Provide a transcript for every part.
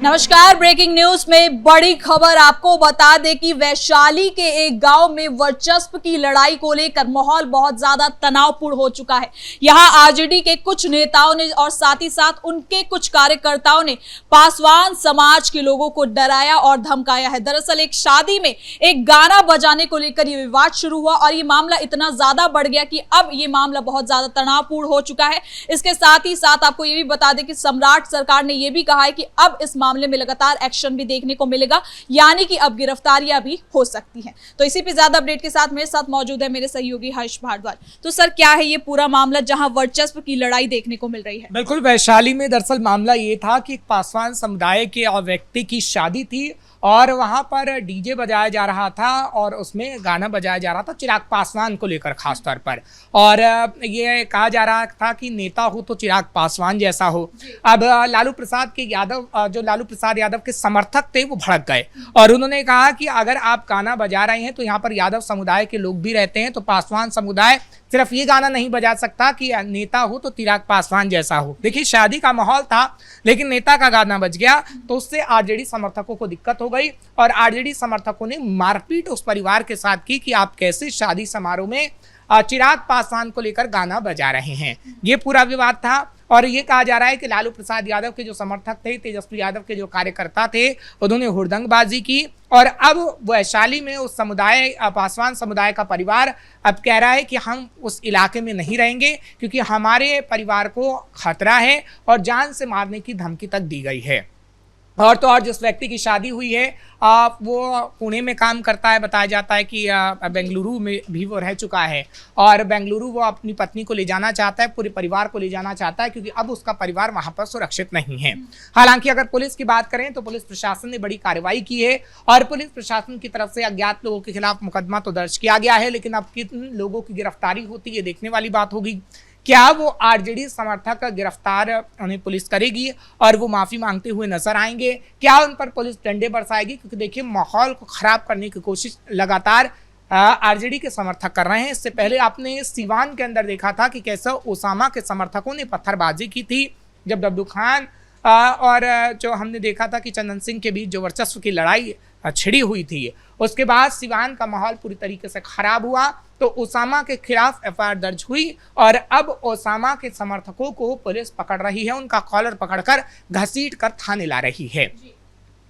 नमस्कार। Breaking news में बड़ी खबर आपको बता दें कि वैशाली के एक गांव में वर्चस्व की लड़ाई को लेकर माहौल बहुत ज्यादा तनावपूर्ण हो चुका है। यहां आरजेडी के कुछ नेताओं ने और साथ ही साथ उनके कुछ कार्यकर्ताओं ने पासवान समाज के लोगों को डराया और धमकाया है। दरअसल एक शादी में एक गाना बजाने को लेकर यह विवाद शुरू हुआ और ये मामला इतना ज्यादा बढ़ गया कि अब ये मामला बहुत ज्यादा तनावपूर्ण हो चुका है। इसके साथ ही साथ आपको ये भी बता दें कि सम्राट सरकार ने यह भी कहा है कि अब इस मामले में लगातार एक्शन भी देखने को मिलेगा, यानी कि अब गिरफ्तारियां भी हो सकती हैं। तो इसी पे ज्यादा अपडेट के साथ मेरे साथ मौजूद है मेरे सहयोगी हर्ष भारद्वाज। तो सर, क्या है ये पूरा मामला जहां वर्चस्व की लड़ाई देखने को मिल रही है? बिल्कुल, वैशाली में दरअसल मामला ये था कि एक पासवान समुदाय के व्यक्ति की शादी थी और वहां पर डीजे बजाया जा रहा था और उसमें गाना बजाया जा रहा था चिराग पासवान को लेकर खास तौर पर। और ये कहा जा रहा था कि नेता हो तो चिराग पासवान जैसा हो। अब लालू प्रसाद यादव के समर्थक थे वो भड़क गए और उन्होंने कहा कि अगर आप गाना बजा रहे हैं तो यहाँ पर यादव समुदाय के लोग भी रहते हैं, तो पासवान समुदाय सिर्फ ये गाना नहीं बजा सकता कि नेता हो तो चिराग पासवान जैसा हो। देखिए, शादी का माहौल था लेकिन नेता का गाना बज गया तो उससे आरजेडी समर्थकों को दिक्कत हो गई और आरजेडी समर्थकों ने मारपीट उस परिवार के साथ की कि आप कैसे शादी समारोह में चिराग पासवान को लेकर गाना बजा रहे हैं। ये पूरा विवाद था और ये कहा जा रहा है कि लालू प्रसाद यादव के जो समर्थक थे, तेजस्वी यादव के जो कार्यकर्ता थे, उन्होंने हुड़दंगबाजी की और अब वैशाली में उस समुदाय पासवान समुदाय का परिवार अब कह रहा है कि हम उस इलाके में नहीं रहेंगे क्योंकि हमारे परिवार को खतरा है और जान से मारने की धमकी तक दी गई है। और तो और जिस व्यक्ति की शादी हुई है वो पुणे में काम करता है, बताया जाता है कि बेंगलुरु में भी वो रह चुका है और बेंगलुरु वो अपनी पत्नी को ले जाना चाहता है, पूरे परिवार को ले जाना चाहता है क्योंकि अब उसका परिवार वहां पर सुरक्षित नहीं है। हालांकि अगर पुलिस की बात करें तो पुलिस प्रशासन ने बड़ी कार्रवाई की है और पुलिस प्रशासन की तरफ से अज्ञात लोगों के खिलाफ मुकदमा तो दर्ज किया गया है, लेकिन अब किन लोगों की गिरफ्तारी होती है देखने वाली बात होगी। क्या वो आरजेडी समर्थक गिरफ्तार उन्हें पुलिस करेगी और वो माफी मांगते हुए नजर आएंगे? क्या उन पर पुलिस डंडे बरसाएगी? क्योंकि देखिए, माहौल को खराब करने की कोशिश लगातार आरजेडी के समर्थक कर रहे हैं। इससे पहले आपने सिवान के अंदर देखा था कि कैसे ओसामा के समर्थकों ने पत्थरबाजी की थी जब डब्लू खान और जो हमने देखा था कि चंदन सिंह के बीच जो वर्चस्व की लड़ाई छिड़ी हुई थी, उसके बाद सिवान का माहौल पूरी तरीके से खराब हुआ तो ओसामा के खिलाफ एफआईआर दर्ज हुई और अब ओसामा के समर्थकों को पुलिस पकड़ रही है, उनका कॉलर पकड़कर घसीट कर थाने ला रही है।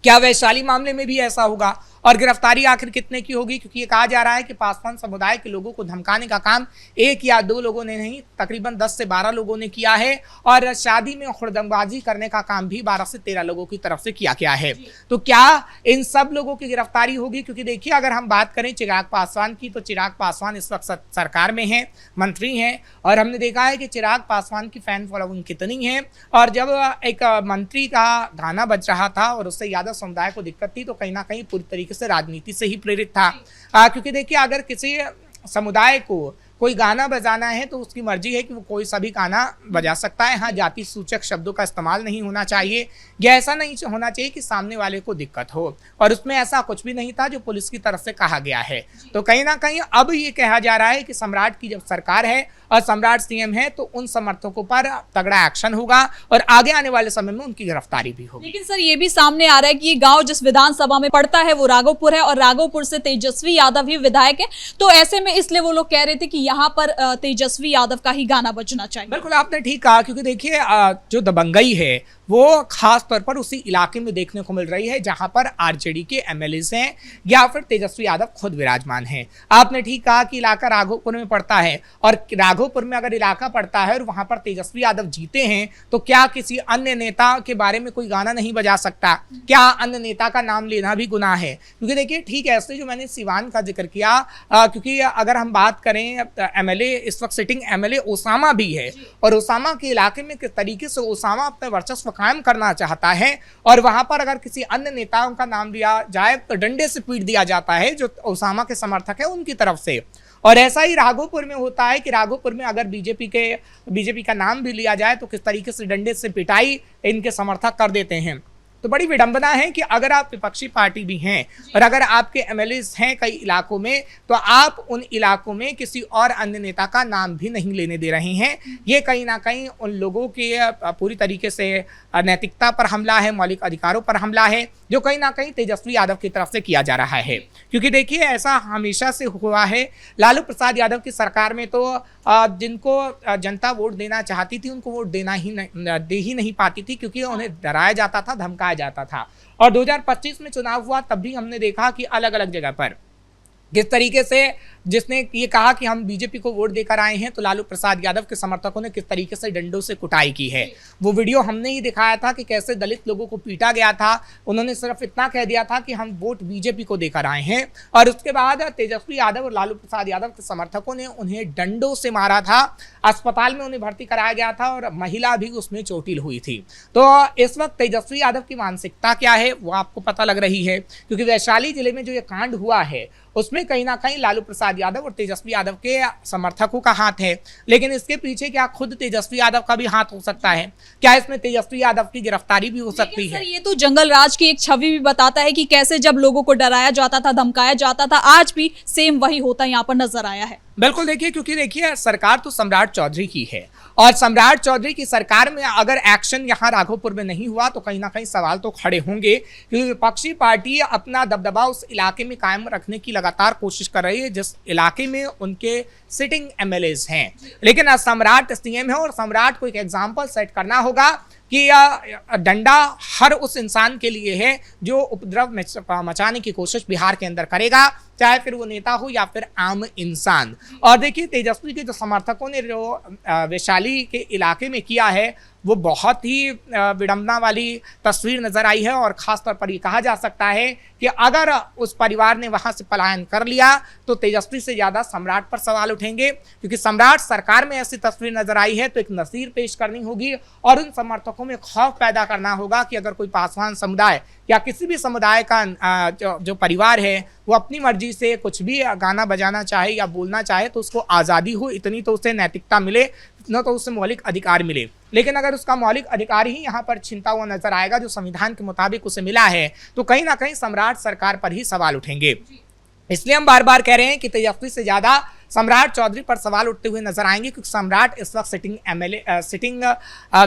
क्या वैशाली मामले में भी ऐसा होगा और गिरफ्तारी आखिर कितने की होगी? क्योंकि ये कहा जा रहा है कि पासवान समुदाय के लोगों को धमकाने का काम एक या दो लोगों ने नहीं, तकरीबन 10 से 12 लोगों ने किया है और शादी में हुड़दंगबाजी करने का काम भी 12 से 13 लोगों की तरफ से किया गया है। तो क्या इन सब लोगों की गिरफ्तारी होगी? क्योंकि देखिए, अगर हम बात करें चिराग पासवान की तो चिराग पासवान इस वक्त सरकार में है, मंत्री हैं और हमने देखा है कि चिराग पासवान की फैन फॉलोइंग कितनी है। और जब एक मंत्री का गाना बज रहा था और उससे यादव समुदाय को दिक्कत थी तो कहीं ना कहीं पूरी तरीके से राजनीति से ही प्रेरित था। क्योंकि देखिए, अगर किसी समुदाय को कोई गाना बजाना है तो उसकी मर्जी है कि वो कोई सा भी गाना बजा सकता है। हाँ, जाति सूचक शब्दों का इस्तेमाल नहीं होना चाहिए या ऐसा नहीं होना चाहिए कि सामने वाले को दिक्कत हो, और उसमें ऐसा कुछ भी नहीं था जो पुलिस की तरफ से कहा गया है। तो कहीं ना कहीं अब ये कहा जा रहा है कि सम्राट की जब सरकार है और सम्राट सीएम है तो उन समर्थकों पर तगड़ा एक्शन होगा और आगे आने वाले समय में उनकी गिरफ्तारी भी होगी। लेकिन सर, ये भी सामने आ रहा है कि ये गांव जिस विधानसभा में पड़ता है वो राघोपुर है और राघोपुर से तेजस्वी यादव ही विधायक है, तो ऐसे में इसलिए वो लोग कह रहे थे कि यहाँ पर तेजस्वी यादव का ही गाना बजना चाहिए। बिल्कुल, आपने ठीक कहा क्योंकि देखिए, जो दबंगई है वो खास तौर पर उसी इलाके में देखने को मिल रही है जहां पर आरजेडी के एमएलएस हैं या फिर तेजस्वी यादव खुद विराजमान हैं। आपने ठीक कहा कि इलाका राघोपुर में पड़ता है और राघोपुर में अगर इलाका पड़ता है और वहां पर तेजस्वी यादव जीते हैं तो क्या किसी अन्य नेता के बारे में कोई गाना नहीं बजा सकता? क्या अन्य नेता का नाम लेना भी गुनाह है? क्योंकि देखिए, ठीक है, ऐसे जो मैंने सिवान का जिक्र किया क्योंकि अगर हम बात करें एमएलए, इस वक्त सिटिंग एमएलए ओसामा भी है और ओसामा के इलाके में किस तरीके से ओसामा अपने वर्चस्व कायम करना चाहता है और वहां पर अगर किसी अन्य नेताओं का नाम लिया जाए तो डंडे से पीट दिया जाता है जो ओसामा के समर्थक है उनकी तरफ से। और ऐसा ही राघोपुर में होता है कि राघोपुर में अगर बीजेपी का नाम भी लिया जाए तो किस तरीके से डंडे से पिटाई इनके समर्थक कर देते हैं। तो बड़ी विडंबना है कि अगर आप विपक्षी पार्टी भी हैं और अगर आपके एमएलएस हैं कई इलाकों में, तो आप उन इलाकों में किसी और अन्य नेता का नाम भी नहीं लेने दे रहे हैं। ये कहीं ना कहीं उन लोगों के पूरी तरीके से नैतिकता पर हमला है, मौलिक अधिकारों पर हमला है, जो कहीं ना कहीं तेजस्वी यादव की तरफ से किया जा रहा है। क्योंकि देखिए, ऐसा हमेशा से हुआ है। लालू प्रसाद यादव की सरकार में तो जिनको जनता वोट देना चाहती थी उनको वोट दे ही नहीं पाती थी, क्योंकि उन्हें डराया जाता था, धमकाया जाता था। और 2025 में चुनाव हुआ, तब भी हमने देखा कि अलग अलग जगह पर किस तरीके से जिसने ये कहा कि हम बीजेपी को वोट देकर आए हैं, तो लालू प्रसाद यादव के समर्थकों ने किस तरीके से डंडों से कुटाई की है। वो वीडियो हमने ही दिखाया था कि कैसे दलित लोगों को पीटा गया था। उन्होंने सिर्फ इतना कह दिया था कि हम वोट बीजेपी को देकर आए हैं, और उसके बाद तेजस्वी यादव और लालू प्रसाद यादव के समर्थकों ने उन्हें डंडों से मारा था। अस्पताल में उन्हें भर्ती कराया गया था और महिला भी उसमें चोटिल हुई थी। तो इस वक्त तेजस्वी यादव की मानसिकता क्या है वो आपको पता लग रही है, क्योंकि वैशाली जिले में जो ये कांड हुआ है उसमें कहीं ना कहीं लालू प्रसाद यादव और तेजस्वी यादव के समर्थकों का हाथ है। लेकिन इसके पीछे क्या खुद तेजस्वी यादव का भी हाथ हो सकता है? क्या इसमें तेजस्वी यादव की गिरफ्तारी भी हो सकती है? ये तो जंगल राज की एक छवि भी बताता है कि कैसे जब लोगों को डराया जाता था, धमकाया जाता था, आज भी सेम वही होता यहाँ पर नजर आया है। बिल्कुल, देखिए, क्योंकि देखिए सरकार तो सम्राट चौधरी की है, और सम्राट चौधरी की सरकार में अगर एक्शन यहाँ राघोपुर में नहीं हुआ तो कहीं ना कहीं सवाल तो खड़े होंगे, क्योंकि विपक्षी पार्टी अपना दबदबा उस इलाके में कायम रखने की लगातार कोशिश कर रही है जिस इलाके में उनके सिटिंग एमएलएज हैं। लेकिन सम्राट सीएम है और सम्राट को एक एग्जाम्पल सेट करना होगा कि डंडा हर उस इंसान के लिए है जो उपद्रव मचाने की कोशिश बिहार के अंदर करेगा, चाहे फिर वो नेता हो या फिर आम इंसान। और देखिए, तेजस्वी के जो समर्थकों ने जो वैशाली के इलाके में किया है वो बहुत ही विडंबना वाली तस्वीर नजर आई है। और खासतौर पर ये कहा जा सकता है कि अगर उस परिवार ने वहां से पलायन कर लिया तो तेजस्वी से ज्यादा सम्राट पर सवाल उठेंगे, क्योंकि सम्राट सरकार में ऐसी तस्वीर नजर आई है तो एक नसीर पेश करनी होगी और उन समर्थकों में खौफ पैदा करना होगा कि अगर कोई पासवान समुदाय या किसी भी समुदाय का जो परिवार है वो अपनी मर्जी से कुछ भी गाना बजाना चाहे या बोलना चाहे तो उसको आज़ादी हो, इतनी तो उसे नैतिकता मिले, न तो उसे मौलिक अधिकार मिले। लेकिन अगर उसका मौलिक अधिकार ही यहाँ पर छिनता हुआ नजर आएगा जो संविधान के मुताबिक उसे मिला है, तो कहीं ना कहीं सम्राट सरकार पर ही सवाल उठेंगे। इसलिए हम बार बार कह रहे हैं कि तेजस्वी से ज्यादा सम्राट चौधरी पर सवाल उठते हुए नजर आएंगे, क्योंकि सम्राट इस वक्त सिटिंग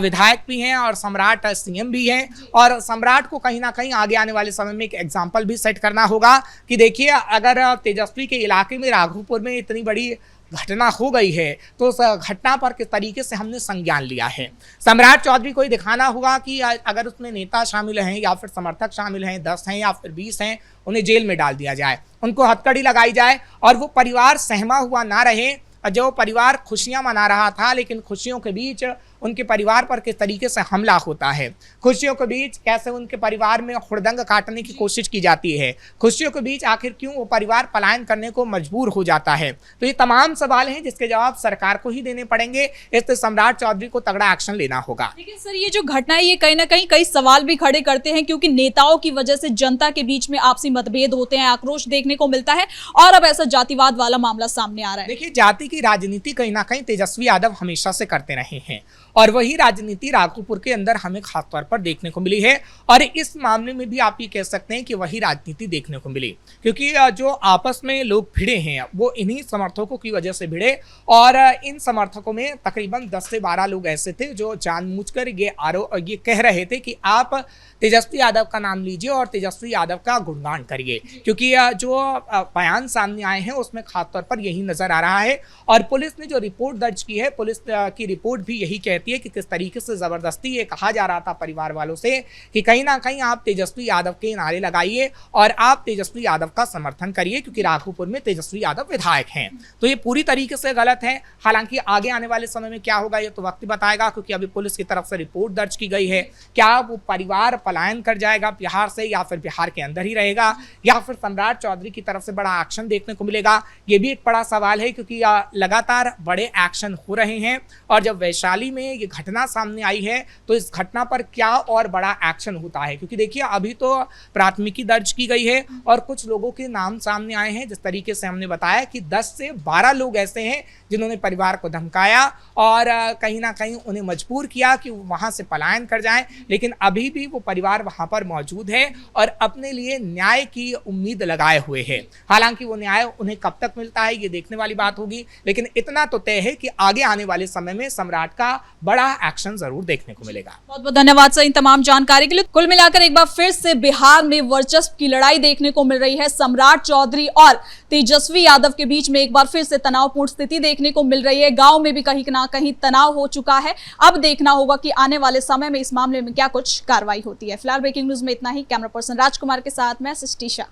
विधायक भी हैं और सम्राट सीएम भी हैं। और सम्राट को कहीं ना कहीं आगे आने वाले समय में एक एग्जाम्पल भी सेट करना होगा कि देखिए, अगर तेजस्वी के इलाके में राघोपुर में इतनी बड़ी घटना हो गई है तो उस घटना पर किस तरीके से हमने संज्ञान लिया है। सम्राट चौधरी को ही दिखाना होगा कि अगर उसमें नेता शामिल हैं या फिर समर्थक शामिल हैं, 10 हैं या फिर 20 हैं, उन्हें जेल में डाल दिया जाए, उनको हथकड़ी लगाई जाए और वो परिवार सहमा हुआ ना रहे। जो परिवार खुशियां मना रहा था, लेकिन खुशियों के बीच उनके परिवार पर किस तरीके से हमला होता है, खुशियों के बीच कैसे उनके परिवार में हुड़दंग काटने की कोशिश की जाती है, खुशियों के बीच आखिर क्यों वो परिवार पलायन करने को मजबूर हो जाता है। तो ये तमाम सवाल हैं जिसके जवाब सरकार को ही देने पड़ेंगे। इससे सम्राट चौधरी को तगड़ा एक्शन लेना होगा। लेकिन सर, ये जो घटना है ये कहीं ना कहीं कई सवाल भी खड़े करते हैं, क्योंकि नेताओं की वजह से जनता के बीच में आपसी मतभेद होते हैं, आक्रोश देखने को मिलता है और अब ऐसा जातिवाद वाला मामला सामने आ रहा है। देखिए, जाति की राजनीति कहीं ना कहीं तेजस्वी यादव हमेशा से करते रहे हैं और वही राजनीति राघोपुर के अंदर हमें खासतौर पर देखने को मिली है। और इस मामले में भी आप ये कह सकते हैं कि वही राजनीति देखने को मिली, क्योंकि जो आपस में लोग भिड़े हैं वो इन्हीं समर्थकों की वजह से भिड़े। और इन समर्थकों में तकरीबन 10 से 12 लोग ऐसे थे जो जानबूझकर ये कह रहे थे कि आप तेजस्वी यादव का नाम लीजिए और तेजस्वी यादव का गुणगान करिए, क्योंकि जो बयान सामने आए हैं उसमें खासतौर पर यही नजर आ रहा है। और पुलिस ने जो रिपोर्ट दर्ज की है, पुलिस की रिपोर्ट भी यही कहती है कि किस तरीके से जबरदस्ती ये कहा जा रहा था परिवार वालों से कि कहीं ना कहीं आप तेजस्वी यादव के नारे लगाइए और आप तेजस्वी यादव का समर्थन करिए, क्योंकि राघोपुर में तेजस्वी यादव विधायक हैं। तो ये पूरी तरीके से गलत है। हालांकि आगे आने वाले समय में क्या होगा ये तो वक्त बताएगा, क्योंकि अभी पुलिस की तरफ से रिपोर्ट दर्ज की गई है। क्या वो परिवार पलायन कर जाएगा बिहार से, या फिर बिहार के अंदर ही रहेगा, या फिर सम्राट चौधरी की तरफ से बड़ा एक्शन देखने को मिलेगा, ये भी एक बड़ा सवाल है, क्योंकि लगातार बड़े एक्शन हो रहे हैं। और जब वैशाली में ये घटना सामने आई है तो इस घटना पर क्या और बड़ा एक्शन होता है, क्योंकि देखिए अभी तो प्राथमिकी दर्ज की गई है और कुछ लोगों के नाम सामने आए हैं। जिस तरीके से हमने बताया कि 10 से 12 लोग ऐसे हैं जिन्होंने परिवार को धमकाया और कहीं ना कहीं उन्हें मजबूर किया कि वहां से पलायन कर जाएं, लेकिन अभी भी वो परिवार वहां पर मौजूद है और अपने लिए न्याय की उम्मीद लगाए हुए है। हालांकि वो न्याय उन्हें कब तक मिलता है ये देखने वाली बात होगी, लेकिन इतना तो तय है कि आगे आने वाले समय में सम्राट का बड़ा एक्शन जरूर देखने को मिलेगा। बहुत बहुत धन्यवाद सर इन तमाम जानकारी के लिए। कुल मिलाकर एक बार फिर से बिहार में वर्चस्व की लड़ाई देखने को मिल रही है। सम्राट चौधरी और तेजस्वी यादव के बीच में एक बार फिर से तनावपूर्ण स्थिति देखने को मिल रही है। गांव में भी कहीं ना कहीं तनाव हो चुका है। अब देखना होगा कि आने वाले समय में इस मामले में क्या कुछ कार्रवाई होती है। फिलहाल ब्रेकिंग न्यूज में इतना ही। कैमरा पर्सन राजकुमार के साथ मैं सिस्टीशा।